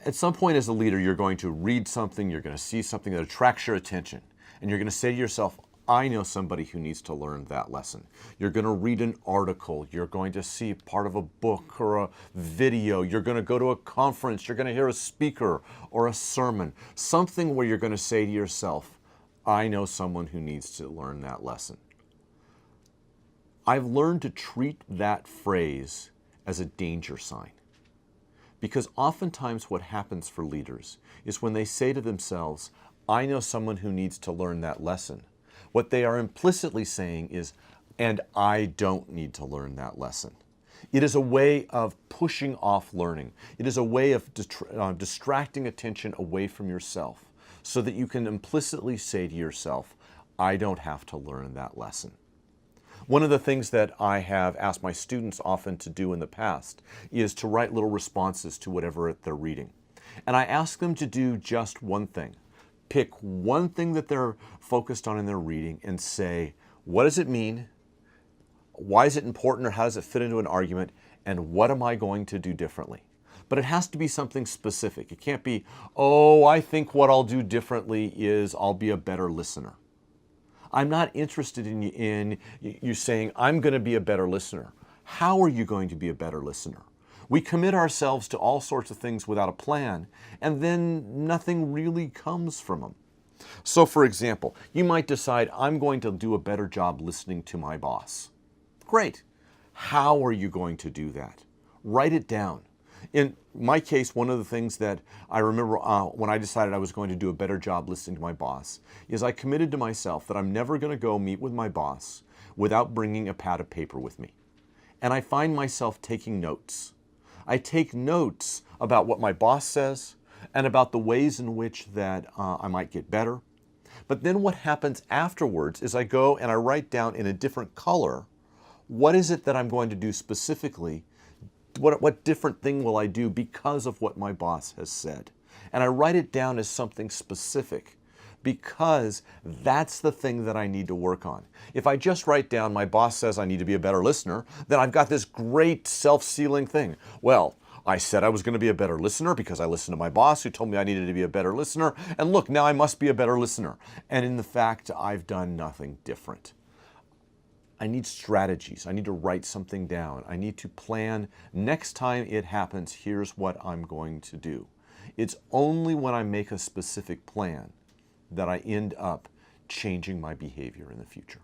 At some point as a leader, you're going to read something, you're going to see something that attracts your attention, and you're going to say to yourself, I know somebody who needs to learn that lesson. You're going to read an article, you're going to see part of a book or a video, you're going to go to a conference, you're going to hear a speaker or a sermon, something where you're going to say to yourself, I know someone who needs to learn that lesson. I've learned to treat that phrase as a danger sign. Because oftentimes what happens for leaders is when they say to themselves, I know someone who needs to learn that lesson, what they are implicitly saying is, and I don't need to learn that lesson. It is a way of pushing off learning. It is a way of distracting attention away from yourself so that you can implicitly say to yourself, I don't have to learn that lesson. One of the things that I have asked my students often to do in the past is to write little responses to whatever they're reading. And I ask them to do just one thing. Pick one thing that they're focused on in their reading and say, what does it mean? Why is it important, or how does it fit into an argument? And what am I going to do differently? But it has to be something specific. It can't be, oh, I think what I'll do differently is I'll be a better listener. I'm not interested in you saying, I'm going to be a better listener. How are you going to be a better listener? We commit ourselves to all sorts of things without a plan, and then nothing really comes from them. So for example, you might decide, I'm going to do a better job listening to my boss. Great. How are you going to do that? Write it down. In my case, one of the things that I remember when I decided I was going to do a better job listening to my boss is I committed to myself that I'm never going to go meet with my boss without bringing a pad of paper with me. And I find myself taking notes. I take notes about what my boss says and about the ways in which that I might get better. But then what happens afterwards is I go and I write down in a different color, what is it that I'm going to do specifically? What different thing will I do because of what my boss has said? And I write it down as something specific because that's the thing that I need to work on. If I just write down, my boss says I need to be a better listener, then I've got this great self-sealing thing. Well, I said I was going to be a better listener because I listened to my boss who told me I needed to be a better listener. And look, now I must be a better listener. And in the fact, I've done nothing different. I need strategies. I need to write something down. I need to plan. Next time it happens, here's what I'm going to do. It's only when I make a specific plan that I end up changing my behavior in the future.